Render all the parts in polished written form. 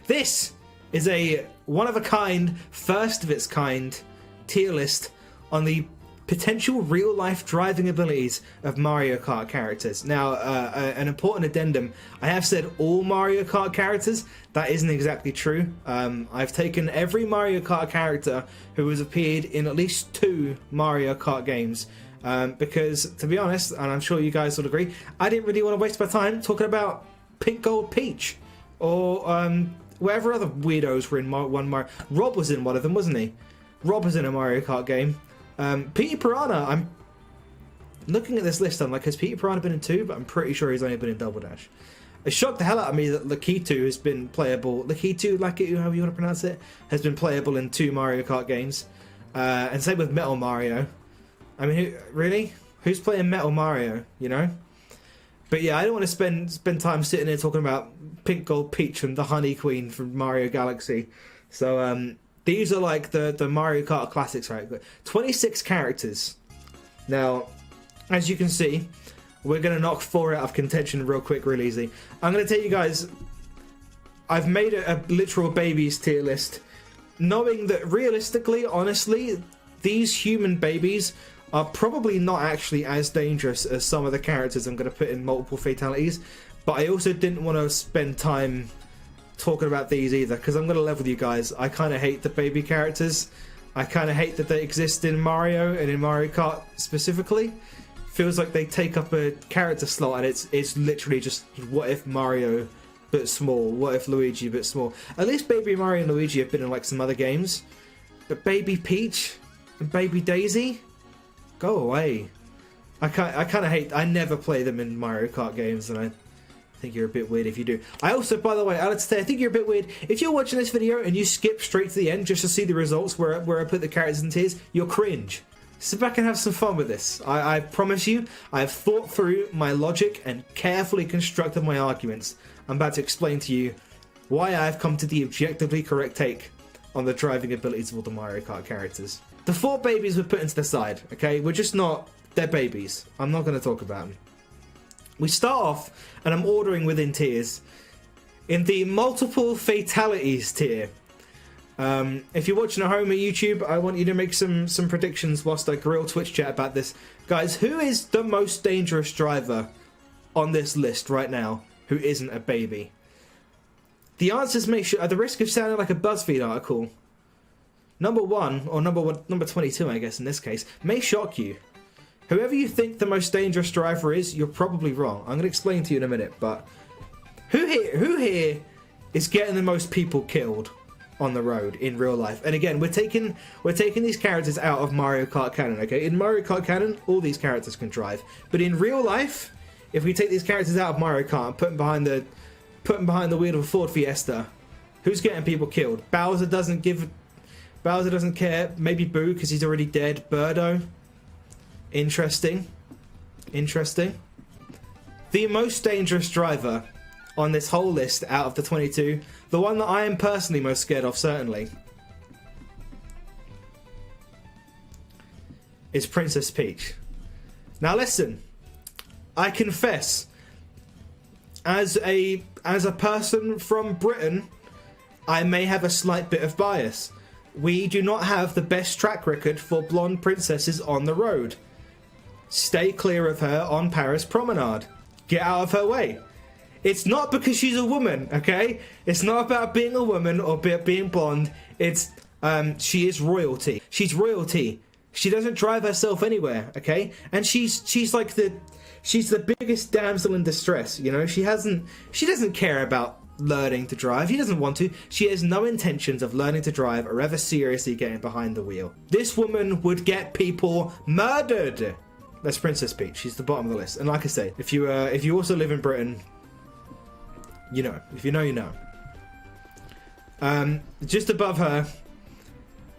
This is a one-of-a-kind, first-of-its-kind tier list on the potential real-life driving abilities of Mario Kart characters. Now, an important addendum, I have said all Mario Kart characters. That isn't exactly true. I've taken every Mario Kart character who has appeared in at least 2 Mario Kart games, because, to be honest, and I'm sure you guys would agree, I didn't really want to waste my time talking about Pink Gold Peach, or whatever other weirdos were in one Mario. Rob was in one of them, wasn't he? Rob was in a Mario Kart game. Peter Piranha, I'm looking at this list, I'm like, has Peter Piranha been in 2? But I'm pretty sure he's only been in Double Dash. It shocked the hell out of me that Lakitu has been playable. Lakitu, however you want to pronounce it, has been playable in 2 Mario Kart games. And same with Metal Mario. I mean, really? Who's playing Metal Mario, you know? But yeah, I don't want to spend time sitting there talking about Pink Gold Peach and the Honey Queen from Mario Galaxy. So, these are like the Mario Kart classics, right? 26 characters. Now, as you can see, we're going to knock 4 out of contention real quick, real easy. I'm going to tell you guys, I've made a literal babies tier list, knowing that realistically, honestly, these human babies are probably not actually as dangerous as some of the characters I'm going to put in multiple fatalities. But I also didn't want to spend time talking about these either, because I'm going to level with you guys. I kind of hate the baby characters. I kind of hate that they exist in Mario and in Mario Kart specifically. Feels like they take up a character slot, and it's literally just, what if Mario but small? What if Luigi but small? At least Baby Mario and Luigi have been in like some other games, but Baby Peach and Baby Daisy, go away. I kind of hate. I never play them in Mario Kart games, and I think you're a bit weird if you do. I also, by the way, I think you're a bit weird if you're watching this video and you skip straight to the end just to see the results where I put the characters in tiers. You're cringe. Sit back and have some fun with this. I promise you, I have thought through my logic and carefully constructed my arguments. I'm about to explain to you why I've come to the objectively correct take on the driving abilities of all the Mario Kart characters. The 4 babies were put into the side, okay? We're just not... They're babies. I'm not going to talk about them. We start off, and I'm ordering within tiers, in the multiple fatalities tier. If you're watching at home at YouTube, I want you to make some predictions whilst I grill Twitch chat about this. Guys, who is the most dangerous driver on this list right now who isn't a baby? The answers may at the risk of sounding like a BuzzFeed article, number 1, or number 22, I guess in this case, may shock you. Whoever you think the most dangerous driver is, you're probably wrong. I'm going to explain to you in a minute, but who here is getting the most people killed on the road in real life? And again, we're taking these characters out of Mario Kart canon, okay? In Mario Kart canon, all these characters can drive. But in real life, if we take these characters out of Mario Kart and put them behind the wheel of a Ford Fiesta, who's getting people killed? Bowser doesn't care. Maybe Boo, because he's already dead. Birdo. Interesting. The most dangerous driver on this whole list out of the 22, the one that I am personally most scared of, certainly, is Princess Peach. Now listen, I confess, as a person from Britain, I may have a slight bit of bias. We do not have the best track record for blonde princesses on the road. Stay clear of her on Paris Promenade. Get out of her way. It's not because she's a woman, okay? It's not about being a woman or being blonde. It's, she is royalty. She's royalty. She doesn't drive herself anywhere, okay? And she's the biggest damsel in distress, you know? She doesn't care about learning to drive. She doesn't want to. She has no intentions of learning to drive or ever seriously getting behind the wheel. This woman would get people murdered. That's Princess Peach. She's the bottom of the list. And like I say, if you also live in Britain, you know. If you know, you know. Just above her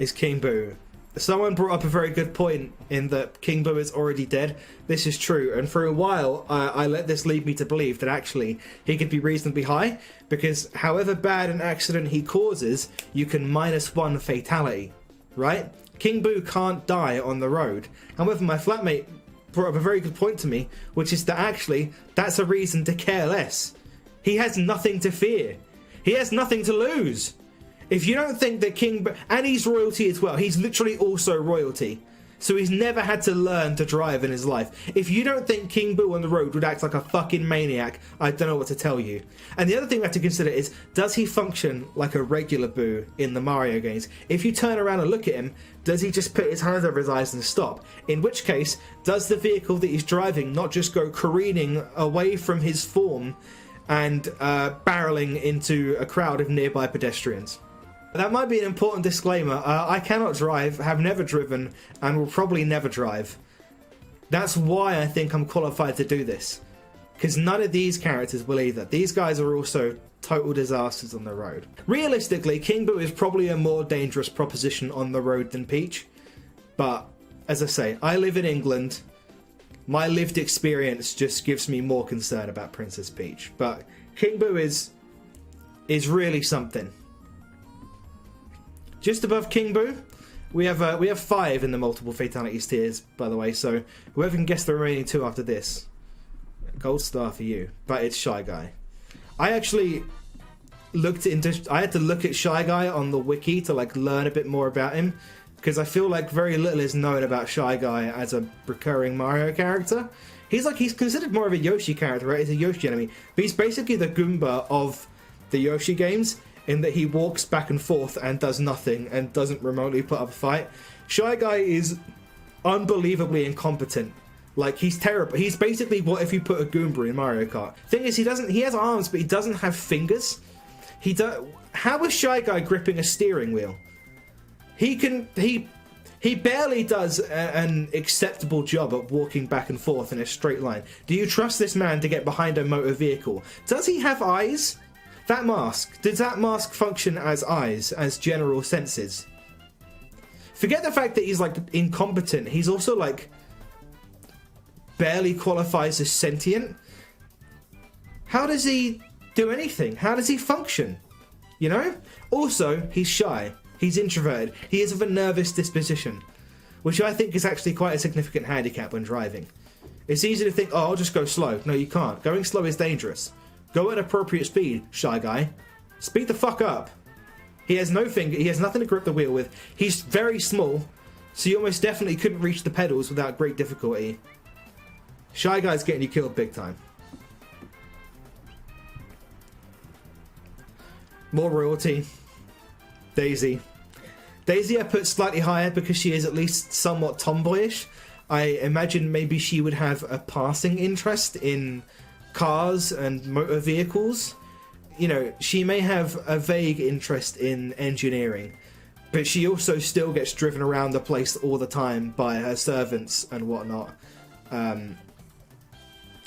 is King Boo. Someone brought up a very good point in that King Boo is already dead. This is true, and for a while I let this lead me to believe that actually he could be reasonably high, because however bad an accident he causes, you can -1 fatality, right? King Boo can't die on the road. However, my flatmate brought up a very good point to me, which is that actually that's a reason to care less. He has nothing to fear. He has nothing to lose. If you don't think that King Boo, and he's royalty as well, he's literally also royalty. So he's never had to learn to drive in his life. If you don't think King Boo on the road would act like a fucking maniac, I don't know what to tell you. And the other thing we have to consider is, does he function like a regular Boo in the Mario games? If you turn around and look at him, does he just put his hands over his eyes and stop? In which case, does the vehicle that he's driving not just go careening away from his form and barreling into a crowd of nearby pedestrians? That might be an important disclaimer. I cannot drive, have never driven, and will probably never drive. That's why I think I'm qualified to do this. Because none of these characters will either. These guys are also total disasters on the road. Realistically, King Boo is probably a more dangerous proposition on the road than Peach. But, as I say, I live in England. My lived experience just gives me more concern about Princess Peach. But King Boo is really something. Just above King Boo, we have 5 in the multiple fatalities tiers, by the way. So whoever can guess the remaining 2 after this, gold star for you. But it's Shy Guy. I actually I had to look at Shy Guy on the wiki to like learn a bit more about him, because I feel like very little is known about Shy Guy as a recurring Mario character. He's considered more of a Yoshi character, right? He's a Yoshi enemy, but he's basically the Goomba of the Yoshi games, in that he walks back and forth and does nothing and doesn't remotely put up a fight. Shy Guy is unbelievably incompetent. Like, he's terrible. He's basically what if you put a Goomba in Mario Kart. Thing is, he has arms, but he doesn't have fingers. How is Shy Guy gripping a steering wheel? He barely does an acceptable job at walking back and forth in a straight line. Do you trust this man to get behind a motor vehicle? Does he have eyes? That mask, does that mask function as eyes, as general senses? Forget the fact that he's like incompetent, he's also like barely qualifies as sentient. How does he do anything? How does he function? You know? Also, he's shy, he's introverted, he is of a nervous disposition, which I think is actually quite a significant handicap when driving. It's easy to think, oh, I'll just go slow. No, you can't. Going slow is dangerous. Go at appropriate speed, Shy Guy. Speed the fuck up. He has no finger, he has nothing to grip the wheel with. He's very small, so you almost definitely couldn't reach the pedals without great difficulty. Shy Guy's getting you killed big time. More royalty. Daisy. Daisy I put slightly higher because she is at least somewhat tomboyish. I imagine maybe she would have a passing interest in cars and motor vehicles. You know, she may have a vague interest in engineering, but she also still gets driven around the place all the time by her servants and whatnot.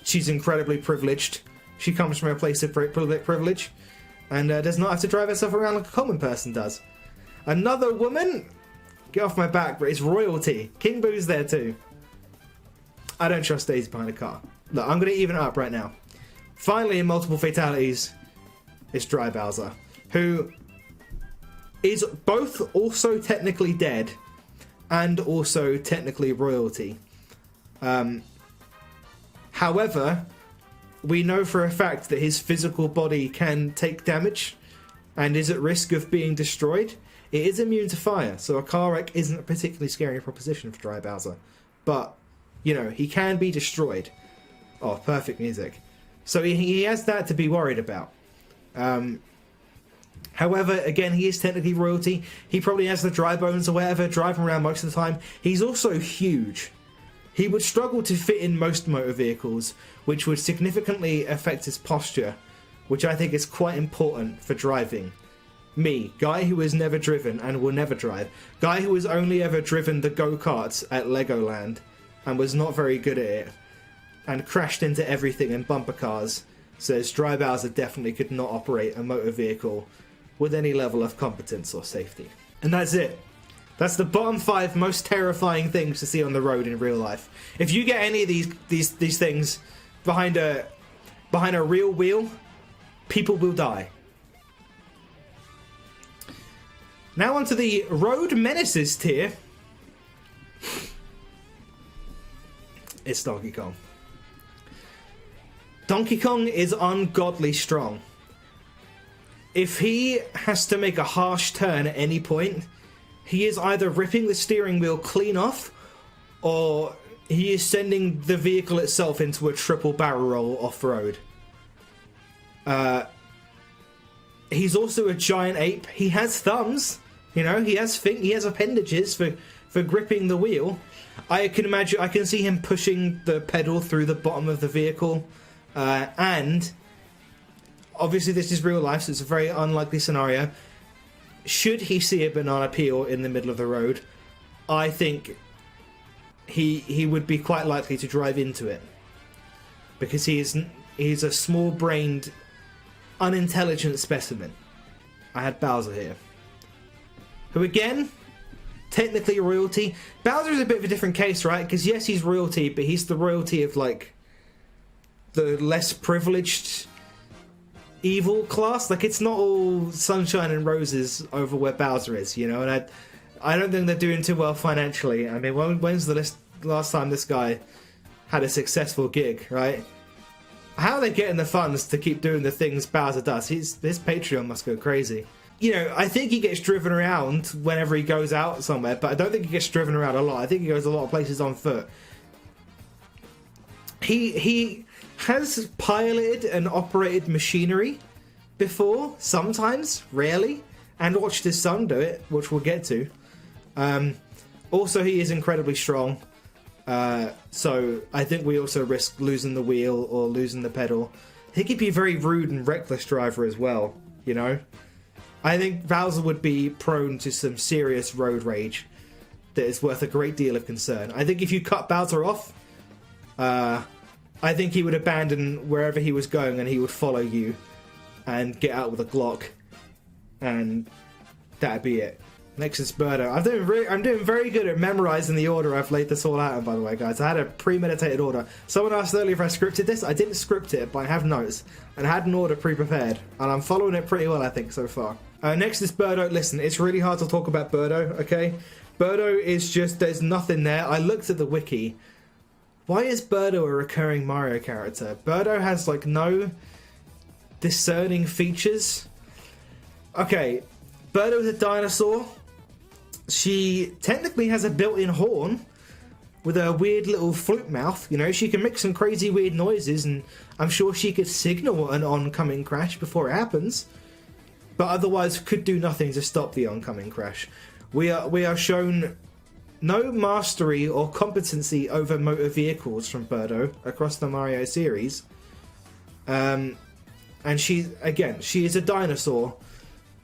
She's incredibly privileged. She comes from a place of privilege and does not have to drive herself around like a common person does. Another woman? Get off my back, but it's royalty. King Boo's there too. I don't trust Daisy behind a car. Look, I'm going to even it up right now. Finally, in multiple fatalities, it's Dry Bowser, who is both also technically dead and also technically royalty. However, we know for a fact that his physical body can take damage and is at risk of being destroyed. It is immune to fire, so a car wreck isn't a particularly scary proposition for Dry Bowser. But, you know, he can be destroyed. Oh, perfect music. So he has that to be worried about. However, again, he is technically royalty. He probably has the dry bones or whatever, driving around most of the time. He's also huge. He would struggle to fit in most motor vehicles, which would significantly affect his posture, which I think is quite important for driving. Me, guy who has never driven and will never drive, guy who has only ever driven the go-karts at Legoland and was not very good at it, and crashed into everything in bumper cars, says Dry Bowser definitely could not operate a motor vehicle with any level of competence or safety. And that's it. That's the bottom 5 most terrifying things to see on the road in real life. If you get any of these things behind a real wheel, people will die. Now onto the Road Menaces tier. It's Donkey Kong. Donkey Kong is ungodly strong. if he has to make a harsh turn at any point, he is either ripping the steering wheel clean off, or he is sending the vehicle itself into a triple barrel roll off-road. He's also a giant ape. He has thumbs, you know, he has appendages for gripping the wheel. I can see him pushing the pedal through the bottom of the vehicle, and obviously this is real life, so it's a very unlikely scenario. Should he see a banana peel in the middle of the road, I think he would be quite likely to drive into it, because he's a small-brained, unintelligent specimen. I had Bowser here, who again, technically royalty. Bowser's a bit of a different case, right? Because yes, he's royalty, but he's the royalty of like the less privileged evil class. Like, it's not all sunshine and roses over where Bowser is, you know. And I don't think they're doing too well financially. I mean, when's the last time this guy had a successful gig, right? How are they getting the funds to keep doing the things Bowser does? His Patreon must go crazy. You know, I think he gets driven around whenever he goes out somewhere, but I don't think he gets driven around a lot. I think he goes a lot of places on foot. He has piloted and operated machinery before, sometimes, rarely, and watched his son do it, which we'll get to. Also, he is incredibly strong, so I think we also risk losing the wheel or losing the pedal. He could be a very rude and reckless driver as well, you know? I think Bowser would be prone to some serious road rage that is worth a great deal of concern. I think if you cut Bowser off, I think he would abandon wherever he was going and he would follow you and get out with a Glock, and that'd be it. Next is Birdo. I'm doing very good at memorizing the order I've laid this all out in, by the way, guys. I had a premeditated order. Someone asked earlier if I scripted this. I didn't script it, but I have notes and I had an order pre-prepared, and I'm following it pretty well, I think, so far. Next is Birdo. Listen, it's really hard to talk about Birdo, okay? Birdo is just, there's nothing there. I looked at the wiki. Why is Birdo a recurring Mario character? Birdo has, like, no discerning features. Okay, Birdo is a dinosaur. She technically has a built-in horn with a weird little flute mouth. You know, she can make some crazy weird noises, and I'm sure she could signal an oncoming crash before it happens, but otherwise could do nothing to stop the oncoming crash. We are shown no mastery or competency over motor vehicles from Birdo across the Mario series. And she is a dinosaur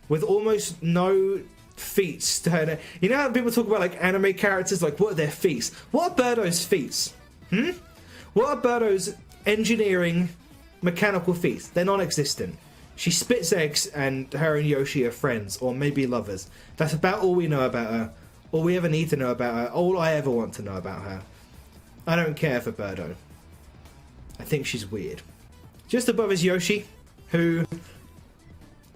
with almost no feats to her. You know how people talk about like anime characters, like what are their feats? What are Birdo's feats? What are Birdo's engineering mechanical feats? They're non-existent. She spits eggs, and her and Yoshi are friends, or maybe lovers. That's about all we know about her. All we ever need to know about her. All I ever want to know about her. I don't care for Birdo. I think she's weird. Just above is Yoshi, who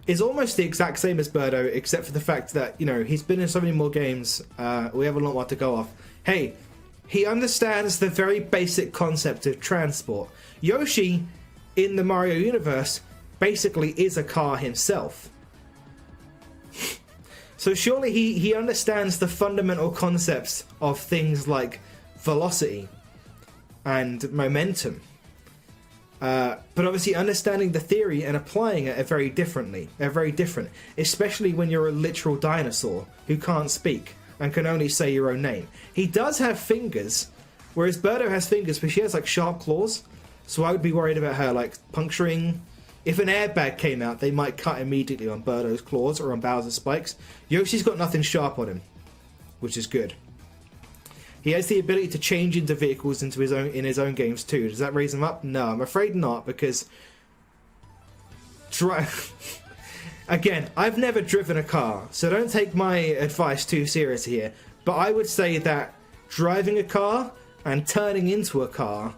is almost the exact same as Birdo, except for the fact that, you know, he's been in so many more games. We have a lot more to go off. Hey, he understands the very basic concept of transport. Yoshi, in the Mario universe, basically is a car himself. So surely he understands the fundamental concepts of things like velocity and momentum. But obviously understanding the theory and applying it are very different, especially when you're a literal dinosaur who can't speak and can only say your own name. He does have fingers, whereas Birdo has fingers, but she has like sharp claws, so I would be worried about her like puncturing. If an airbag came out, they might cut immediately on Birdo's claws or on Bowser's spikes. Yoshi's got nothing sharp on him, which is good. He has the ability to change into vehicles in his own games too. Does that raise him up? No, I'm afraid not, because again, I've never driven a car, so don't take my advice too seriously here. But I would say that driving a car and turning into a car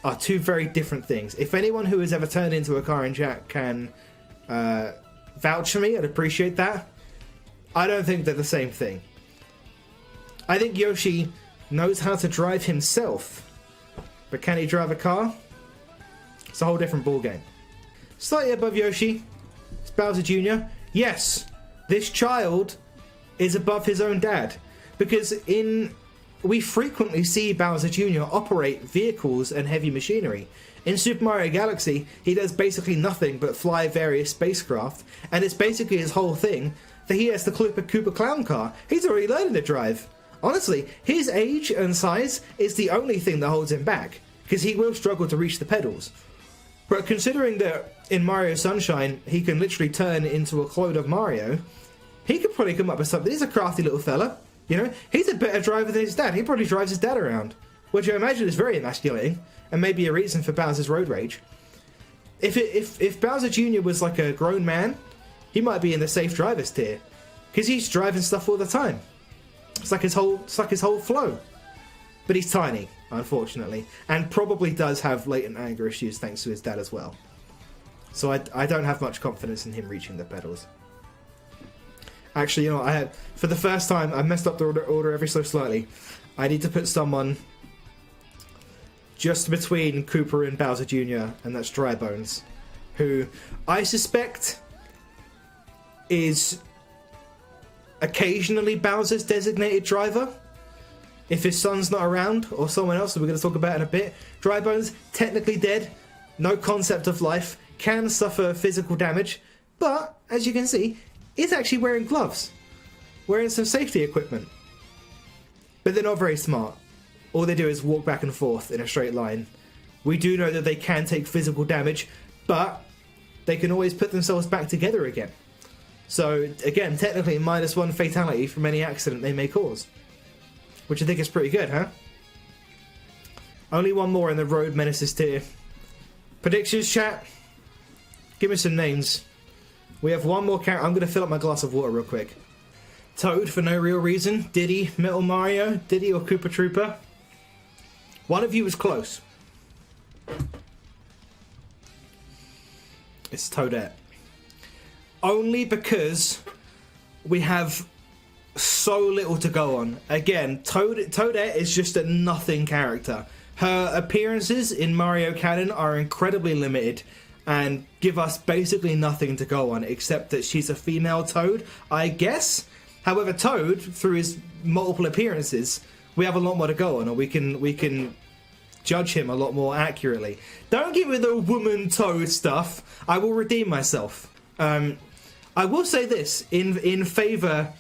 are two very different things. If anyone who has ever turned into a car in chat can vouch for me, I'd appreciate that. I don't think they're the same thing. I think Yoshi knows how to drive himself, but can he drive a car? It's a whole different ballgame. Slightly above Yoshi, it's Bowser Jr.? Yes, this child is above his own dad. Because we frequently see Bowser Jr. operate vehicles and heavy machinery. In Super Mario Galaxy, he does basically nothing but fly various spacecraft, and it's basically his whole thing that he has the Koopa Clown car. He's already learning to drive. Honestly, his age and size is the only thing that holds him back, because he will struggle to reach the pedals. But considering that in Mario Sunshine, he can literally turn into a clone of Mario, he could probably come up with something. He's a crafty little fella, you know? He's a better driver than his dad. He probably drives his dad around, which I imagine is very emasculating, and maybe a reason for Bowser's road rage. If Bowser Jr. was like a grown man, he might be in the safe drivers tier, because he's driving stuff all the time. It's like his whole flow. But he's tiny, unfortunately, and probably does have latent anger issues thanks to his dad as well. So I don't have much confidence in him reaching the pedals. Actually, you know, for the first time, I messed up the order ever so slightly. I need to put someone just between Koopa and Bowser Jr., and that's Dry Bones, who I suspect is occasionally Bowser's designated driver. If his son's not around, or someone else that we're going to talk about in a bit. Dry Bones, technically dead, no concept of life, can suffer physical damage, but, as you can see, is actually wearing gloves, wearing some safety equipment. But they're not very smart. All they do is walk back and forth in a straight line. We do know that they can take physical damage, but they can always put themselves back together again. So, again, technically -1 fatality from any accident they may cause. Which I think is pretty good, huh? Only one more in the Road Menaces tier. Predictions, chat? Give me some names. We have one more character. I'm going to fill up my glass of water real quick. Toad for no real reason. Diddy, Metal Mario, Diddy or Koopa Troopa. One of you was close. It's Toadette. Only because we have so little to go on. Again, Toadette is just a nothing character. Her appearances in Mario canon are incredibly limited and give us basically nothing to go on except that she's a female Toad, I guess. However, Toad, through his multiple appearances, we have a lot more to go on, and we can judge him a lot more accurately. Don't give me the woman Toad stuff. I will redeem myself. I will say this in favour.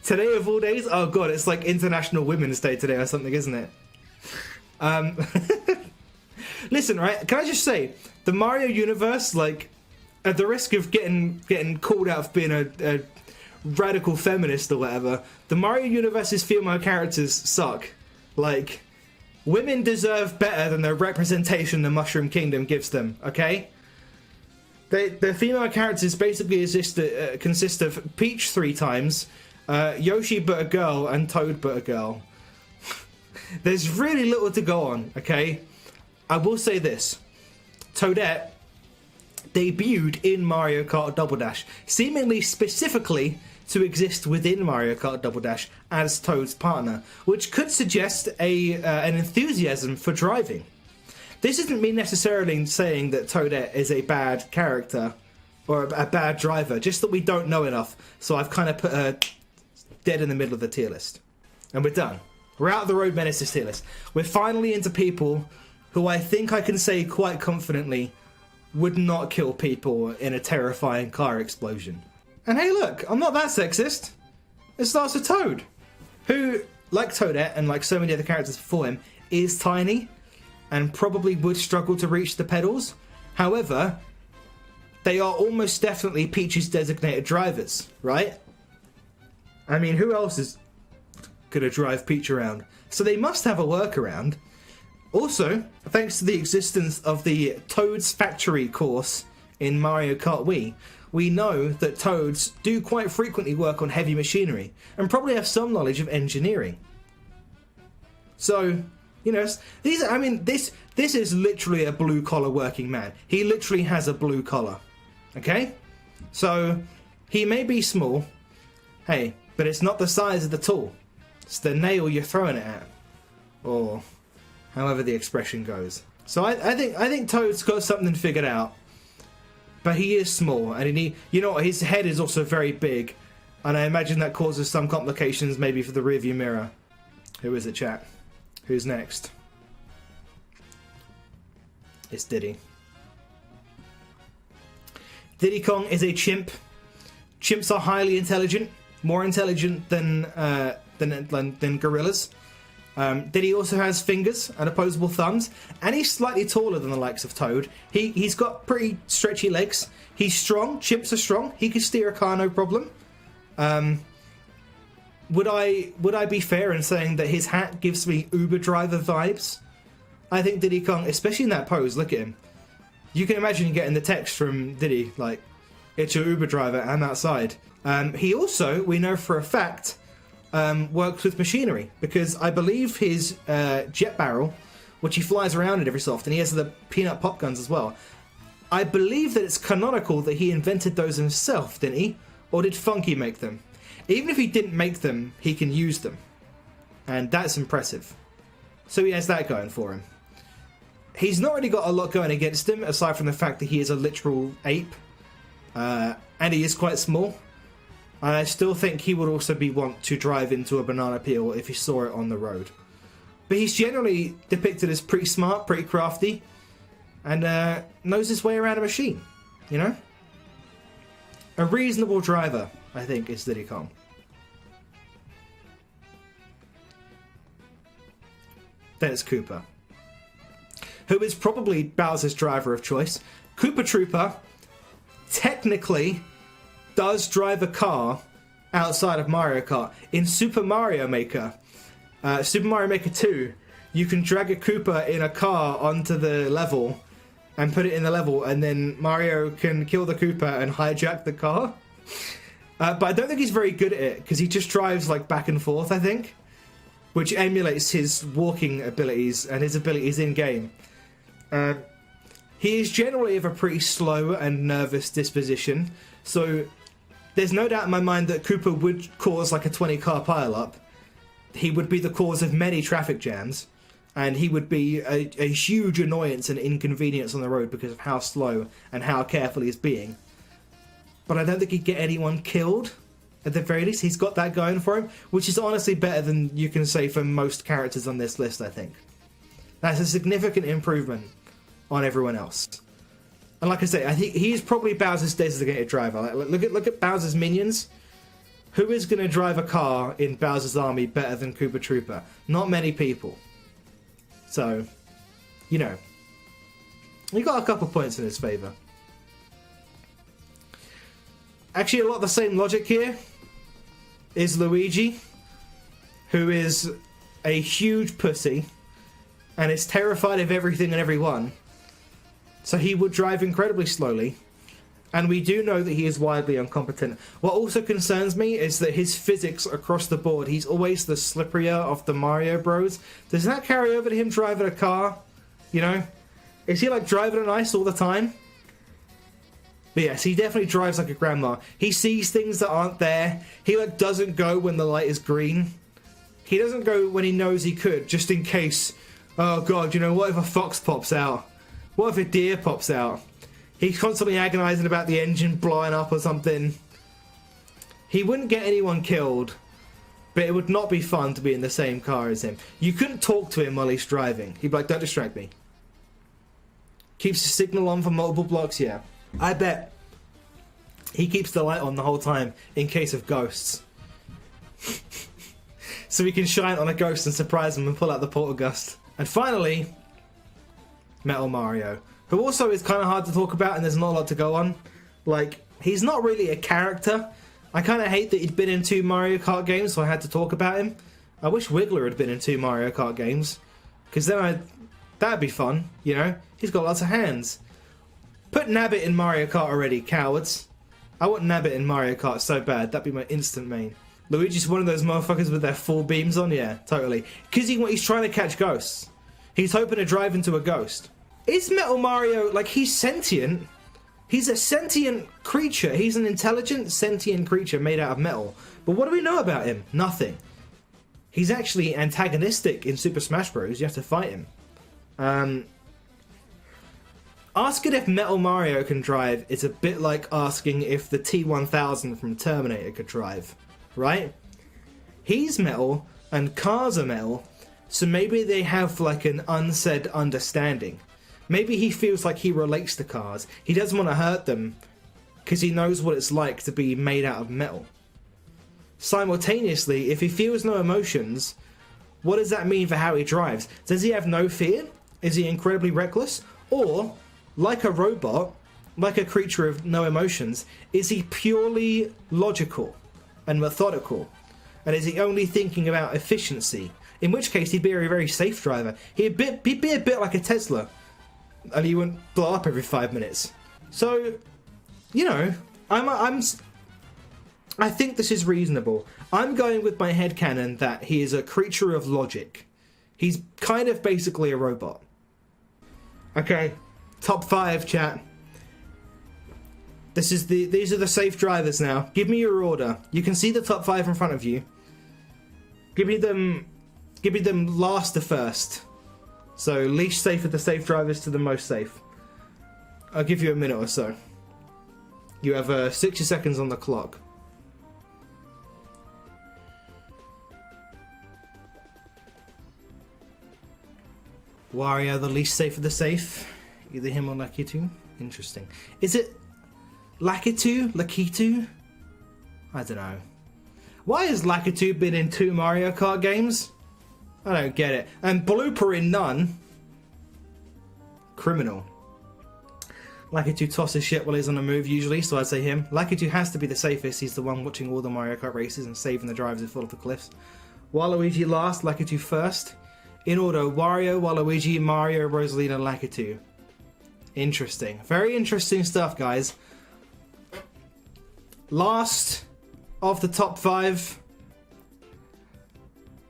Today of all days, oh god, it's like International Women's Day today or something, isn't it? Listen, right, can I just say, the Mario universe, like, at the risk of getting called out for being a radical feminist or whatever, the Mario universe's female characters suck. Like, women deserve better than the representation the Mushroom Kingdom gives them, okay? The female characters basically consist of Peach 3 times, Yoshi but a girl, and Toad but a girl. There's really little to go on, okay? I will say this. Toadette debuted in Mario Kart Double Dash, seemingly specifically to exist within Mario Kart Double Dash as Toad's partner, which could suggest an enthusiasm for driving. This isn't me necessarily saying that Toadette is a bad character or a bad driver, just that we don't know enough, so I've kind of put her dead in the middle of the tier list. And we're done. We're out of the Road Menaces tier list. We're finally into people who I think I can say quite confidently would not kill people in a terrifying car explosion. And hey look, I'm not that sexist. It starts with Toad, who, like Toadette and like so many other characters before him, is tiny and probably would struggle to reach the pedals. However, they are almost definitely Peach's designated drivers, right? I mean, who else is going to drive Peach around? So they must have a workaround. Also, thanks to the existence of the Toad's Factory course in Mario Kart Wii, we know that Toads do quite frequently work on heavy machinery and probably have some knowledge of engineering. So, you know, this is literally a blue-collar working man. He literally has a blue collar, okay? So, he may be small, hey, but it's not the size of the tool. It's the nail you're throwing it at. Or however the expression goes. So I think Toad's got something figured out. But he is small, and you know what, his head is also very big, and I imagine that causes some complications maybe for the rearview mirror. Who is it, chat? Who's next? It's Diddy. Diddy Kong is a chimp. Chimps are highly intelligent, more intelligent than gorillas. Diddy also has fingers and opposable thumbs, and he's slightly taller than the likes of Toad. He's got pretty stretchy legs. He's strong. Chimps are strong. He can steer a car, no problem. Would I be fair in saying that his hat gives me Uber driver vibes? I think Diddy Kong, especially in that pose, look at him. You can imagine getting the text from Diddy, like, it's your Uber driver, I'm outside. He also, we know for a fact, works with machinery, because I believe his jet barrel, which he flies around in every so often, he has the peanut pop guns as well. I believe that it's canonical that he invented those himself, didn't he? Or did Funky make them? Even if he didn't make them, he can use them. And that's impressive. So he has that going for him. He's not really got a lot going against him, aside from the fact that he is a literal ape. And he is quite small. And I still think he would also be want to drive into a banana peel if he saw it on the road. But he's generally depicted as pretty smart, pretty crafty, and knows his way around a machine, you know? A reasonable driver, I think, is Diddy Kong. Then it's Koopa, who is probably Bowser's driver of choice. Koopa Troopa technically does drive a car outside of Mario Kart. In Super Mario Maker, Super Mario Maker 2, you can drag a Koopa in a car onto the level and put it in the level, and then Mario can kill the Koopa and hijack the car. But I don't think he's very good at it, because he just drives like back and forth, I think, which emulates his walking abilities and his abilities in-game. He is generally of a pretty slow and nervous disposition, so there's no doubt in my mind that Koopa would cause like a 20-car pile-up. He would be the cause of many traffic jams, and he would be a huge annoyance and inconvenience on the road because of how slow and how careful he's being. But I don't think he'd get anyone killed. At the very least, he's got that going for him, which is honestly better than you can say for most characters on this list, I think. That's a significant improvement on everyone else. And like I say, I think he's probably Bowser's designated driver. Like, look at Bowser's minions. Who is going to drive a car in Bowser's army better than Koopa Troopa? Not many people. So, you know, he got a couple points in his favour. Actually, a lot of the same logic here is Luigi, who is a huge pussy and is terrified of everything and everyone. So he would drive incredibly slowly. And we do know that he is widely incompetent. What also concerns me is that his physics across the board, he's always the slipperier of the Mario Bros. Does that carry over to him driving a car? You know? Is he like driving on ice all the time? But yes, he definitely drives like a grandma. He sees things that aren't there. He like doesn't go when the light is green. He doesn't go when he knows he could, just in case, oh god, you know, what if a fox pops out? What if a deer pops out? He's constantly agonizing about the engine blowing up or something. He wouldn't get anyone killed, but it would not be fun to be in the same car as him. You couldn't talk to him while he's driving. He'd be like, don't distract me. Keeps the signal on for multiple blocks, yeah. I bet he keeps the light on the whole time in case of ghosts. So we can shine on a ghost and surprise him and pull out the poltergust. And finally, Metal Mario, who also is kind of hard to talk about and there's not a lot to go on. Like, he's not really a character. I kind of hate that he'd been in 2 Mario Kart games, so I had to talk about him. I wish Wiggler had been in 2 Mario Kart games, because then that'd be fun, you know? He's got lots of hands. Put Nabbit in Mario Kart already, cowards. I want Nabbit in Mario Kart so bad. That'd be my instant main. Luigi's one of those motherfuckers with their 4 beams on? Yeah, totally. Because he's trying to catch ghosts. He's hoping to drive into a ghost. Is Metal Mario, like, he's sentient? He's a sentient creature. He's an intelligent, sentient creature made out of metal. But what do we know about him? Nothing. He's actually antagonistic in Super Smash Bros. You have to fight him. Asking if Metal Mario can drive is a bit like asking if the T-1000 from Terminator could drive, right? He's metal and cars are metal, so maybe they have like an unsaid understanding. Maybe he feels like he relates to cars. He doesn't want to hurt them because he knows what it's like to be made out of metal. Simultaneously, if he feels no emotions, what does that mean for how he drives? Does he have no fear? Is he incredibly reckless? Or, like a robot, like a creature of no emotions, is he purely logical and methodical? And is he only thinking about efficiency? In which case, he'd be a very safe driver. He'd be a bit like a Tesla, and he wouldn't blow up every 5 minutes. So, you know, I think this is reasonable. I'm going with my headcanon that he is a creature of logic. He's kind of basically a robot. Okay, top 5, chat. These are the safe drivers now. Give me your order. You can see the top 5 in front of you. Give me them last to first. So least safe of the safe drivers to the most safe. I'll give you a minute or so. You have 60 seconds on the clock. Wario, the least safe of the safe. Either him or Lakitu. Interesting. Is it Lakitu? Lakitu? I don't know. Why has Lakitu been in 2 Mario Kart games? I don't get it. And Blooper in none. Criminal. Lakitu tosses shit while he's on the move usually, so I'd say him. Lakitu has to be the safest. He's the one watching all the Mario Kart races and saving the drivers who fall off the cliffs. Waluigi last, Lakitu first. In order, Wario, Waluigi, Mario, Rosalina, Lakitu. Interesting. Very interesting stuff, guys. Last of the top 5,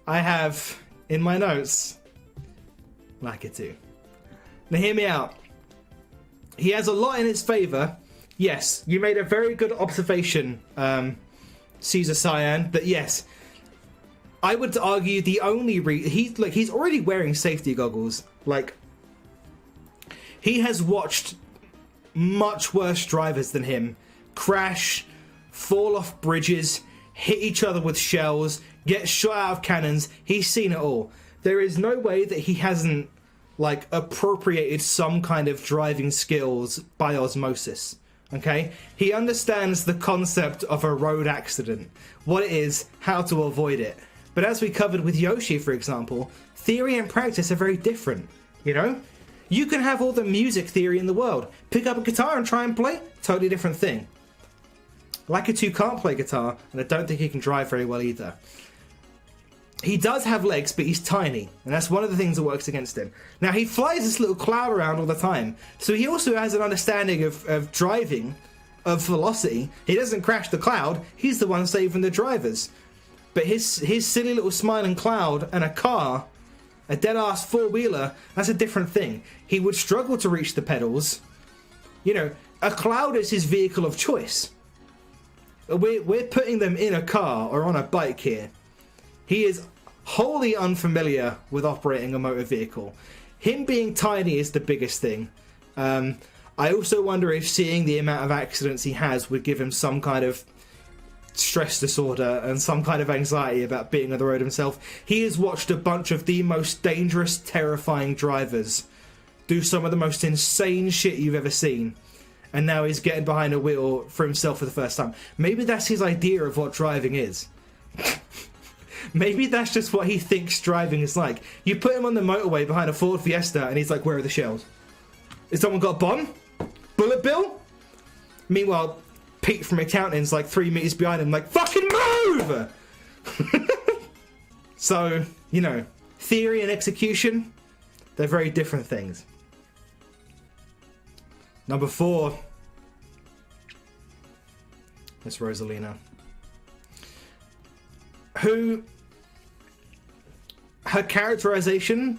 I have in my notes Lakitu. Now hear me out. He has a lot in his favour. Yes, you made a very good observation, Caesar Cyan, that yes, I would argue the only he's already wearing safety goggles. Like, he has watched much worse drivers than him crash, fall off bridges, hit each other with shells, get shot out of cannons. He's seen it all. There is no way that he hasn't, like, appropriated some kind of driving skills by osmosis. Okay? He understands the concept of a road accident, what it is, how to avoid it. But as we covered with Yoshi, for example, theory and practice are very different, you know? You can have all the music theory in the world. Pick up a guitar and try and play, totally different thing. Lakitu can't play guitar, and I don't think he can drive very well either. He does have legs, but he's tiny, and that's one of the things that works against him. Now, he flies this little cloud around all the time, so he also has an understanding of driving, of velocity. He doesn't crash the cloud, he's the one saving the drivers. But his silly little smiling cloud and a car, a dead-ass four-wheeler, that's a different thing. He would struggle to reach the pedals. You know, a cloud is his vehicle of choice. We're putting them in a car or on a bike here. He is wholly unfamiliar with operating a motor vehicle. Him being tiny is the biggest thing. I also wonder if seeing the amount of accidents he has would give him some kind of stress disorder and some kind of anxiety about being on the road himself. He has watched a bunch of the most dangerous, terrifying drivers do some of the most insane shit you've ever seen. And now he's getting behind a wheel for himself for the first time. Maybe that's his idea of what driving is. Maybe that's just what he thinks driving is like. You put him on the motorway behind a Ford Fiesta and he's like, where are the shells? Has someone got a bomb? Bullet bill? Meanwhile, Pete from accounting's like 3 meters behind him like, fucking move! So, you know, theory and execution, they're very different things. Number 4. Miss Rosalina. Who, her characterization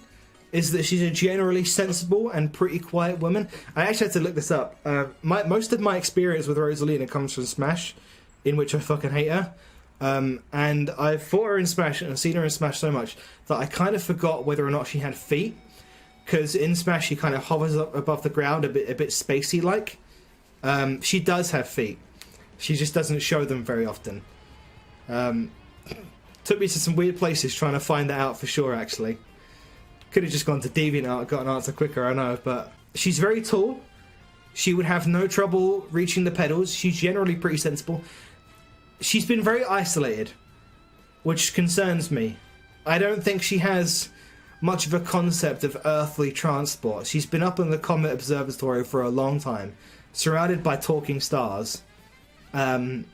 is that she's a generally sensible and pretty quiet woman. I actually had to look this up. Most of my experience with Rosalina comes from Smash, in which I fucking hate her. And I've fought her in Smash and seen her in Smash so much that I kind of forgot whether or not she had feet. because in Smash she kind of hovers up above the ground a bit spacey like. She does have feet. She just doesn't show them very often. Took me to some weird places trying to find that out for sure, actually. Could have just gone to DeviantArt, got an answer quicker, I know, but she's very tall. She would have no trouble reaching the pedals. She's generally pretty sensible. She's been very isolated, which concerns me. I don't think she has much of a concept of earthly transport. She's been up in the Comet Observatory for a long time, surrounded by talking stars. But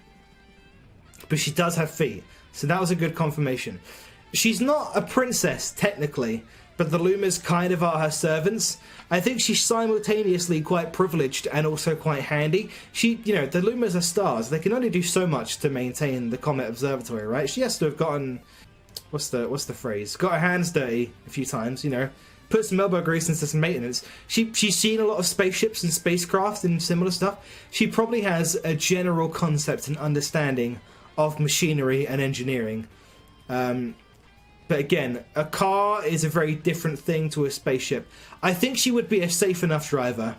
she does have feet, so that was a good confirmation. She's not a princess, technically, but the Lumas kind of are her servants. I think she's simultaneously quite privileged and also quite handy. The Lumas are stars. They can only do so much to maintain the Comet Observatory, right? She has to have gotten... What's the phrase? Got her hands dirty a few times, Put some elbow grease into some maintenance. She's seen a lot of spaceships and spacecraft and similar stuff. She probably has a general concept and understanding of machinery and engineering. But again, a car is a very different thing to a spaceship. I think she would be a safe enough driver,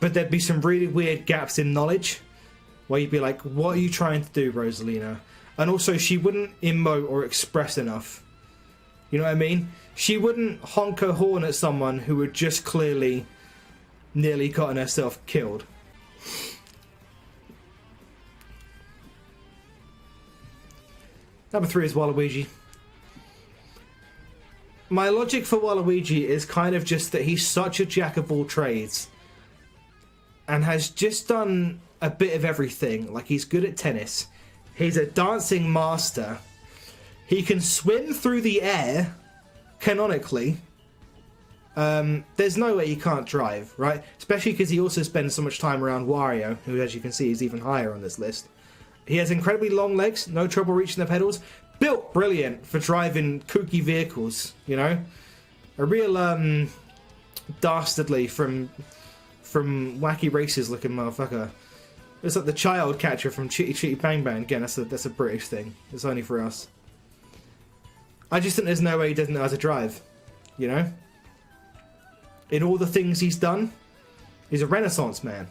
but there'd be some really weird gaps in knowledge where you'd be like, what are you trying to do, Rosalina? And also, she wouldn't emote or express enough. You know what I mean? She wouldn't honk her horn at someone who had just clearly nearly gotten herself killed. Number 3 is Waluigi. My logic for Waluigi is kind of just that he's such a jack of all trades and has just done a bit of everything. Like, he's good at tennis. He's a dancing master. He can swim through the air, canonically. There's no way he can't drive, right? Especially because he also spends so much time around Wario, who, as you can see, is even higher on this list. He has incredibly long legs, no trouble reaching the pedals. Built brilliant for driving kooky vehicles, A real, dastardly from Wacky Races looking motherfucker. It's like the child catcher from Chitty Chitty Bang Bang. Again, that's a British thing. It's only for us. I just think there's no way he doesn't know how to drive, In all the things he's done, he's a Renaissance man.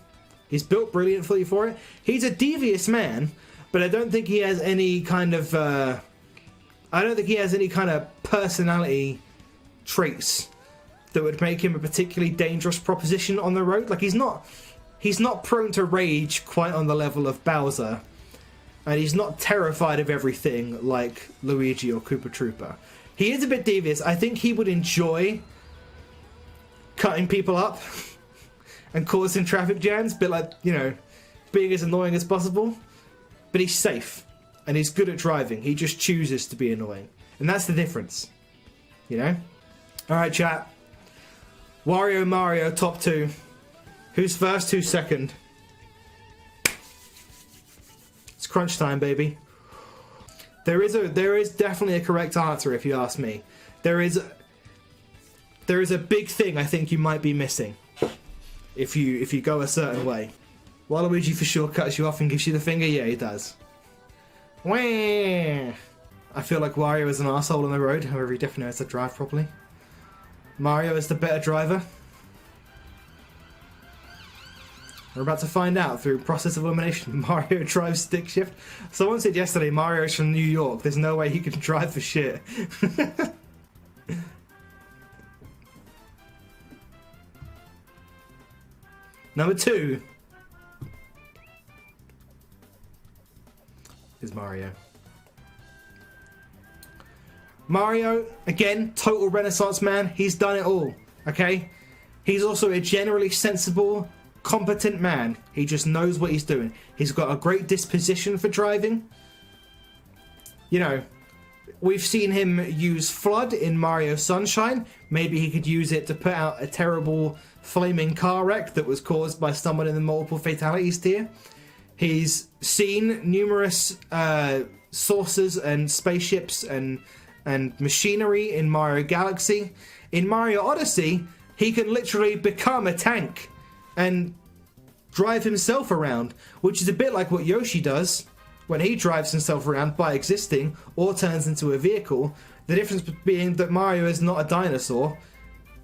He's built brilliantly for it. He's a devious man, but I don't think he has any kind of... personality traits that would make him a particularly dangerous proposition on the road. Like, he's not prone to rage quite on the level of Bowser, and he's not terrified of everything like Luigi or Koopa Troopa. He is a bit devious. I think he would enjoy cutting people up and causing traffic jams, but being as annoying as possible. But he's safe, and he's good at driving. He just chooses to be annoying, and that's the difference, Alright, chat. Wario, Mario, top 2. Who's first, who's second? It's crunch time, baby. There is definitely a correct answer if you ask me. There is a big thing I think you might be missing if you go a certain way. Waluigi for sure cuts you off and gives you the finger. Yeah, he does. Wah! I feel like Wario is an arsehole on the road, however he definitely knows to drive properly. Mario is the better driver. We're about to find out through process of elimination. Mario drives stick shift. Someone said yesterday Mario's from New York. There's no way he can drive for shit. Number 2 is Mario. Mario, again, total Renaissance man. He's done it all, okay? He's also a generally sensible, competent man. He just knows what he's doing. He's got a great disposition for driving. We've seen him use Flood in Mario Sunshine. Maybe he could use it to put out a terrible flaming car wreck that was caused by someone in the multiple fatalities tier. He's seen numerous saucers and spaceships and machinery in Mario Galaxy. In Mario Odyssey, he can literally become a tank and drive himself around, which is a bit like what Yoshi does when he drives himself around by existing or turns into a vehicle. The difference being that Mario is not a dinosaur.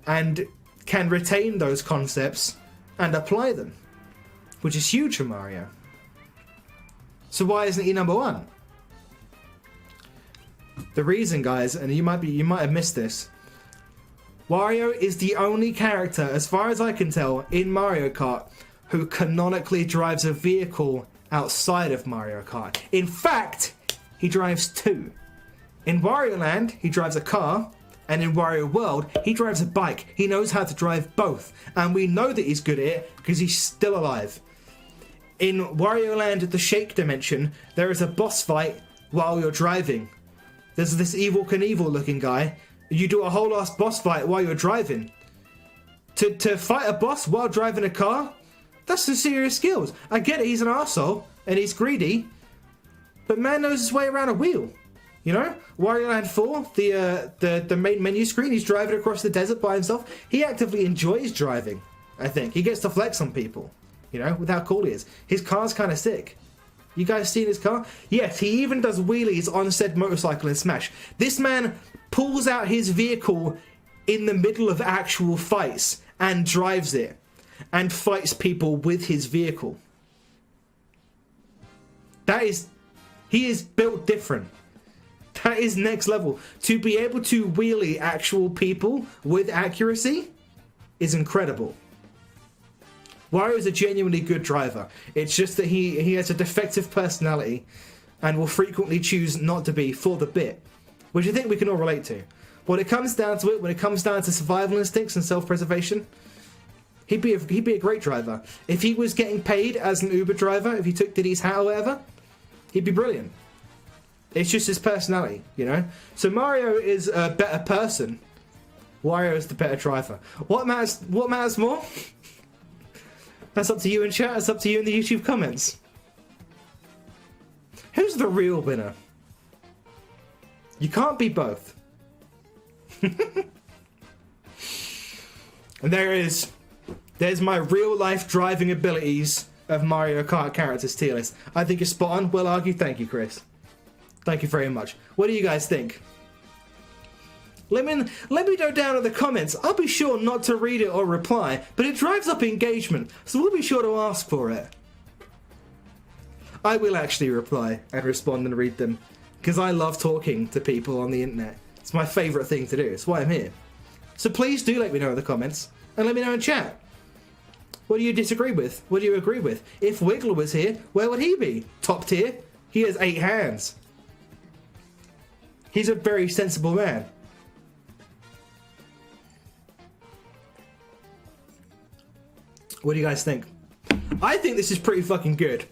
and can retain those concepts and apply them, which is huge for Mario. So why isn't he number one? The reason, guys, and you might have missed this, Wario is the only character, as far as I can tell, in Mario Kart who canonically drives a vehicle outside of Mario Kart. In fact, he drives two. In Wario Land, he drives a car, and in Wario World, he drives a bike. He knows how to drive both, and we know that he's good at it because he's still alive. In Wario Land, the Shake Dimension, there is a boss fight while you're driving. There's this Evel Knievel looking guy. You do a whole ass boss fight while you're driving. To fight a boss while driving a car, that's some serious skills. I get it, he's an arsehole and he's greedy, but man knows his way around a wheel. You know, Wario Land 4, the main menu screen, he's driving across the desert by himself. He actively enjoys driving, I think. He gets to flex on people, you know, with how cool he is. His car's kind of sick. You guys seen his car? Yes, he even does wheelies on said motorcycle in Smash. This man pulls out his vehicle in the middle of actual fights and drives it and fights people with his vehicle. He is built different. That is next level. To be able to wheelie actual people with accuracy is incredible. Wario is a genuinely good driver. It's just that he has a defective personality and will frequently choose not to be for the bit, which I think we can all relate to. When it comes down to it, when it comes down to survival instincts and self-preservation, he'd be a great driver. If he was getting paid as an Uber driver, if he took Diddy's hat or whatever, he'd be brilliant. It's just his personality, you know? So Mario is a better person. Wario is the better driver. What matters more? That's up to you in chat. It's up to you in the YouTube comments. Who's the real winner? You can't be both. And there's my real life driving abilities of Mario Kart characters tier list. I think it's spot on. Well argued. Thank you, Chris. Thank you very much. What do you guys think? Let me know down in the comments. I'll be sure not to read it or reply, but it drives up engagement, so we'll be sure to ask for it. I will actually reply and respond and read them, because I love talking to people on the internet. It's my favourite thing to do. It's why I'm here. So please do let me know in the comments, and let me know in chat. What do you disagree with? What do you agree with? If Wiggler was here, where would he be? Top tier? He has 8 hands. He's a very sensible man. What do you guys think? I think this is pretty fucking good.